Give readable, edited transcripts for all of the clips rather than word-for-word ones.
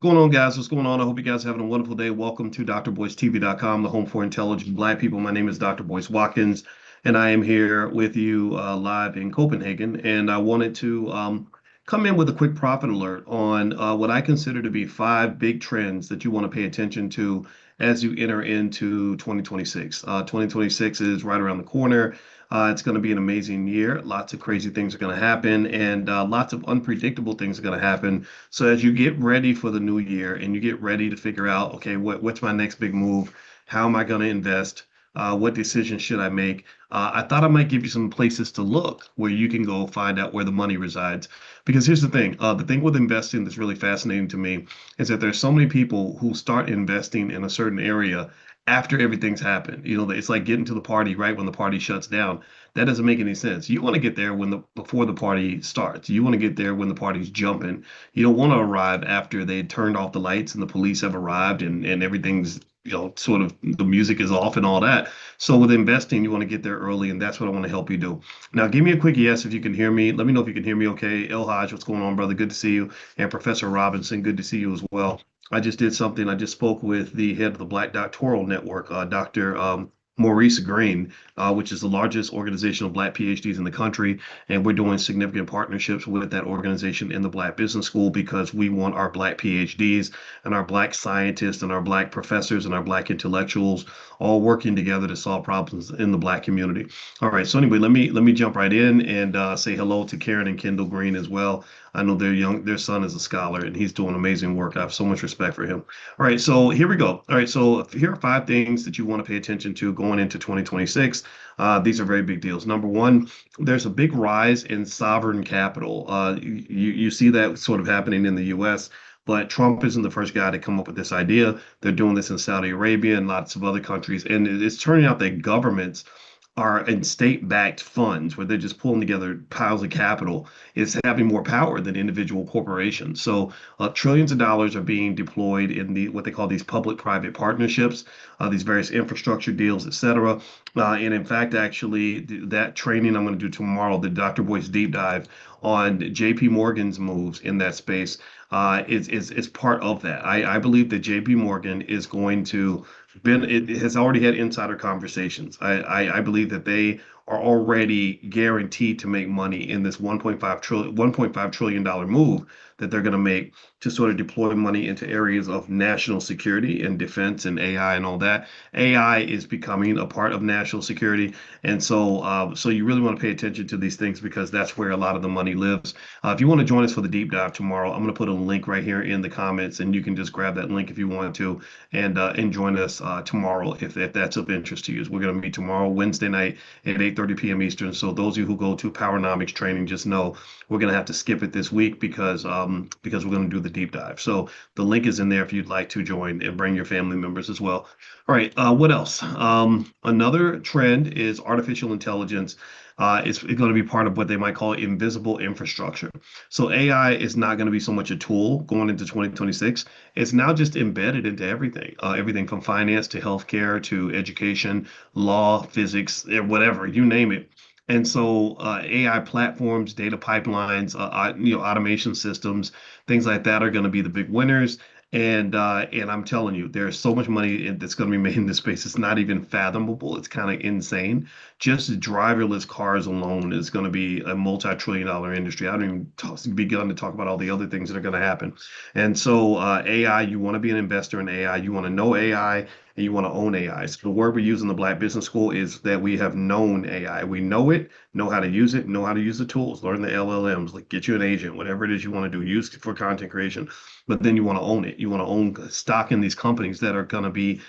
Going on, guys? What's going on? I hope you guys are having a wonderful day. Welcome to drboycetv.com, the home for intelligent Black people. My name is Dr. Boyce Watkins, and I am here with you live in Copenhagen. And I wanted to come in with a quick profit alert on what I consider to be five big trends that you want to pay attention to as you enter into 2026. 2026 is right around the corner. It's going to be an amazing year. Lots of crazy things are going to happen, and lots of unpredictable things are going to happen. So as you get ready for the new year and you get ready to figure out, okay, what's my next big move? How am I going to invest? What decisions should I make? I thought I might give you some places to look where you can go find out where the money resides. Because here's the thing with investing that's really fascinating to me is that there's so many people who start investing in a certain area after everything's happened. You know, it's like getting to the party right when the party shuts down. That doesn't make any sense. You want to get there when the before the party starts. You want to get there when the party's jumping. You don't want to arrive after they turned off the lights and the police have arrived and everything's, sort of the music is off and all that. So with investing, you want to get there early, and that's what I want to help you do. Now, give me a quick yes if you can hear me. Let me know if you can hear me okay. El Hodge, what's going on, brother? Good to see you. And Professor Robinson, good to see you as well. I just did something. I just spoke with the head of the Black Doctoral Network, Dr. Maurice Green, which is the largest organization of Black PhDs in the country. And we're doing significant partnerships with that organization in the Black Business School because we want our Black PhDs and our Black scientists and our Black professors and our Black intellectuals all working together to solve problems in the Black community. All right. So anyway, let me jump right in and say hello to Karen and Kendall Green as well. I know their son is a scholar and he's doing amazing work. I have so much respect for him. All right, so here we go. All right, so here are five things that you want to pay attention to going into 2026. These are very big deals. Number one, there's a big rise in sovereign capital. You see that sort of happening in the U.S., but Trump isn't the first guy to come up with this idea. They're doing this in Saudi Arabia and lots of other countries, and it's turning out that governments are in state-backed funds where they're just pulling together piles of capital is having more power than individual corporations. So trillions of dollars are being deployed in the what they call these public-private partnerships, these various infrastructure deals, et cetera. And in fact, actually, that training I'm going to do tomorrow, the Dr. Boyce deep dive on JP Morgan's moves in that space, is part of that. I believe that JP Morgan is going to it has already had insider conversations. I believe that they are already guaranteed to make money in this 1.5 trillion dollar move that they're going to make to sort of deploy money into areas of national security and defense and AI and all that. AI is becoming a part of national security, and so you really want to pay attention to these things because that's where a lot of the money lives. If you want to join us for the deep dive tomorrow, I'm going to put a link right here in the comments, and you can just grab that link if you want to, and join us tomorrow if that's of interest to you. We're going to meet tomorrow, Wednesday night at 8:30 p.m. Eastern. So those of you who go to Powernomics training, just know we're going to have to skip it this week because we're going to do the deep dive. So the link is in there if you'd like to join and bring your family members as well. All right, what else? Another trend is artificial intelligence. It's going to be part of what they might call invisible infrastructure. So AI is not going to be so much a tool going into 2026. It's now just embedded into everything, everything from finance to healthcare to education, law, physics, whatever, you name it. And so AI platforms, data pipelines, automation systems, things like that are going to be the big winners. And I'm telling you, there's so much money that's going to be made in this space. It's not even fathomable. It's kind of insane. Just driverless cars alone is going to be a multi-trillion dollar industry. I haven't even begun to talk about all the other things that are going to happen. And so AI, you want to be an investor in AI. You want to know AI and you want to own AI. So the word we use in the Black Business School is that we have known AI. We know it, know how to use it, know how to use the tools, learn the LLMs, like get you an agent, whatever it is you want to do, use it for content creation. But then you want to own it. You want to own stock in these companies that are going to be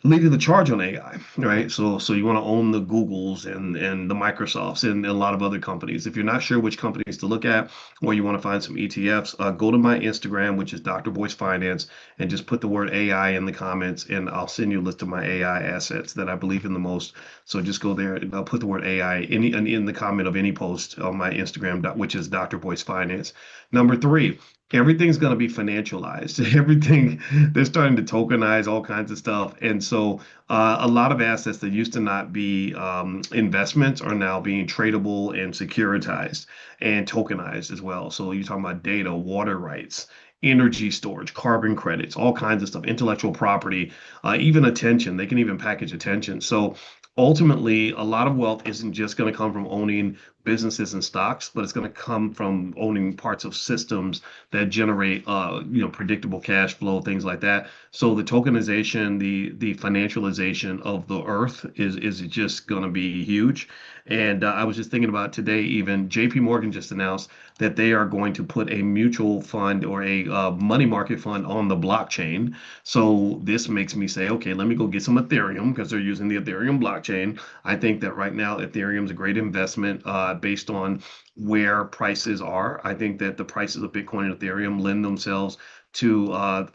leading the charge on AI, right? So you want to own the Googles and the Microsofts and a lot of other companies. If you're not sure which companies to look at, or you want to find some ETFs, go to my Instagram, which is Dr. Boyce Finance, and just put the word AI in the comments, and I'll send you a list of my AI assets that I believe in the most. So just go there and I'll put the word AI in the comment of any post on my Instagram, which is Dr. Boyce Finance. Number three, everything's going to be financialized. Everything, they're starting to tokenize all kinds of stuff. And so a lot of assets that used to not be investments are now being tradable and securitized and tokenized as well. So you're talking about data, water rights, energy storage, carbon credits, all kinds of stuff, intellectual property, even attention. They can even package attention. So ultimately, a lot of wealth isn't just going to come from owning businesses and stocks, but it's going to come from owning parts of systems that generate, predictable cash flow, things like that. So the tokenization, the financialization of the earth is just going to be huge. And I was just thinking about today, even JP Morgan just announced that they are going to put a mutual fund or a money market fund on the blockchain. So this makes me say, okay, let me go get some Ethereum because they're using the Ethereum blockchain. I think that right now Ethereum is a great investment based on where prices are. I think that the prices of Bitcoin and Ethereum lend themselves to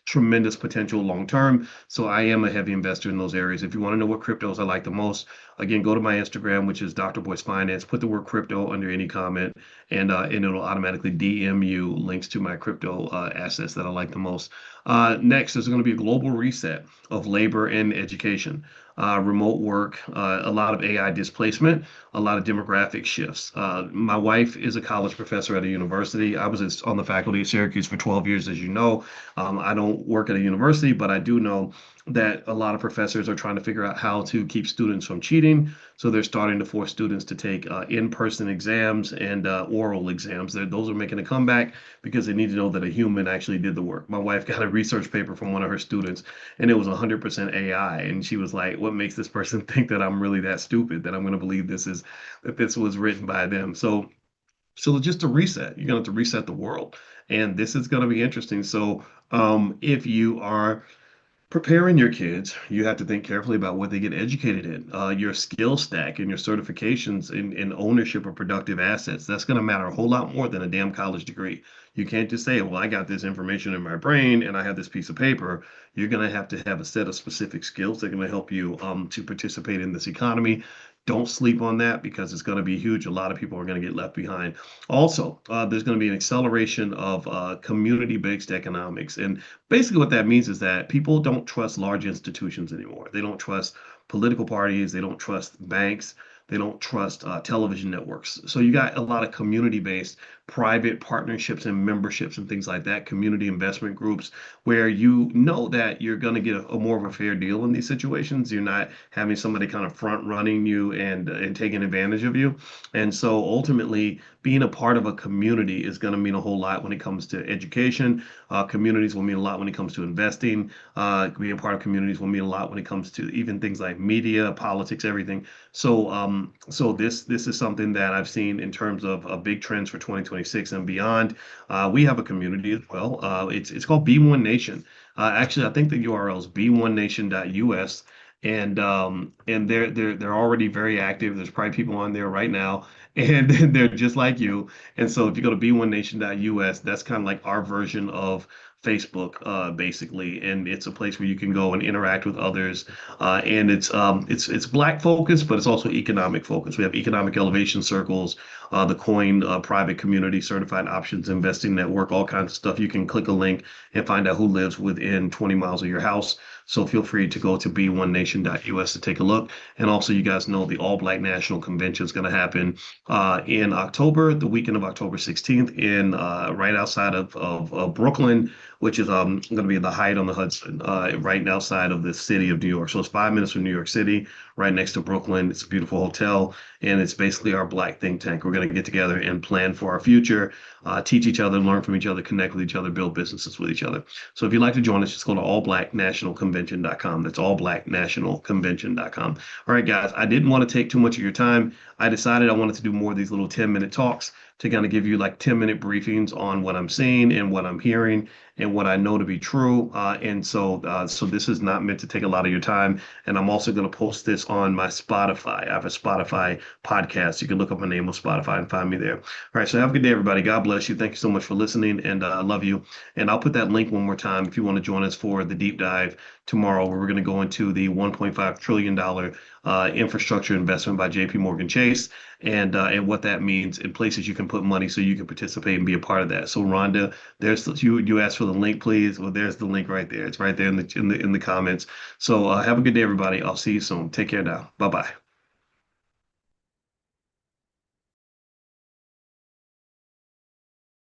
tremendous potential long term. So I am a heavy investor in those areas. If you want to know what cryptos I like the most, again, go to my Instagram, which is Dr. Boyce Finance. Put the word crypto under any comment, and it'll automatically DM you links to my crypto assets that I like the most. Next, there's going to be a global reset of labor and education. Remote work, a lot of AI displacement, a lot of demographic shifts. My wife is a college professor at a university. I was on the faculty at Syracuse for 12 years, as you know. I don't work at a university, but I do know that a lot of professors are trying to figure out how to keep students from cheating. So they're starting to force students to take in-person exams and oral exams. Those are making a comeback because they need to know that a human actually did the work. My wife got a research paper from one of her students, and it was 100% AI. And she was like, "What makes this person think that I'm really that stupid that I'm going to believe that this was written by them?" So just a reset. You're going to have to reset the world, and this is going to be interesting. So if you are preparing your kids, you have to think carefully about what they get educated in. Your skill stack and your certifications in ownership of productive assets, that's going to matter a whole lot more than a damn college degree. You can't just say, well, I got this information in my brain and I have this piece of paper. You're going to have a set of specific skills that are going to help you to participate in this economy. Don't sleep on that because it's going to be huge. A lot of people are going to get left behind. Also, there's going to be an acceleration of community-based economics. And basically, what that means is that people don't trust large institutions anymore. They don't trust political parties. They don't trust banks. They don't trust television networks. So you got a lot of community-based private partnerships and memberships and things like that, community investment groups, where you know that you're going to get a more of a fair deal in these situations. You're not having somebody kind of front running you and taking advantage of you. And so ultimately, being a part of a community is going to mean a whole lot when it comes to education. Communities will mean a lot when it comes to investing. Being a part of communities will mean a lot when it comes to even things like media, politics, everything. So this is something that I've seen in terms of big trends for 2026 and beyond. We have a community as well. It's called B1 Nation. Actually, I think the URL is b1nation.us, and they're already very active. There's probably people on there right now, and they're just like you. And so if you go to b1nation.us, that's kind of like our version of Facebook, basically, and it's a place where you can go and interact with others. And it's Black focused, but it's also economic focused. We have economic elevation circles, the Coin private community, certified options investing network, all kinds of stuff. You can click a link and find out who lives within 20 miles of your house. So feel free to go to b1nation.us to take a look. And also, you guys know the All Black National Convention is going to happen in October, the weekend of October 16th, in right outside of Brooklyn, which is going to be the Height on the Hudson, right outside of the city of New York. So it's 5 minutes from New York City, right next to Brooklyn. It's a beautiful hotel, and it's basically our Black think tank. We're going to get together and plan for our future, teach each other, learn from each other, connect with each other, build businesses with each other. So if you'd like to join us, just go to allblacknationalconvention.com. That's allblacknationalconvention.com. All right, guys, I didn't want to take too much of your time. I decided I wanted to do more of these little 10-minute talks to kind of give you like 10-minute briefings on what I'm seeing and what I'm hearing and what I know to be true. So this is not meant to take a lot of your time. And I'm also going to post this on my Spotify. I have a Spotify podcast. You can look up my name on Spotify and find me there. All right. So have a good day, everybody. God bless you. Thank you so much for listening. And I love you. And I'll put that link one more time if you want to join us for the deep dive tomorrow, where we're going to go into the $1.5 trillion infrastructure investment by JP Morgan Chase and what that means in places you can put money so you can participate and be a part of that. So Rhonda, you asked for the link, please. Well, there's the link right there. It's right there in the comments. So have a good day, everybody. I'll see you soon. Take care now. Bye bye.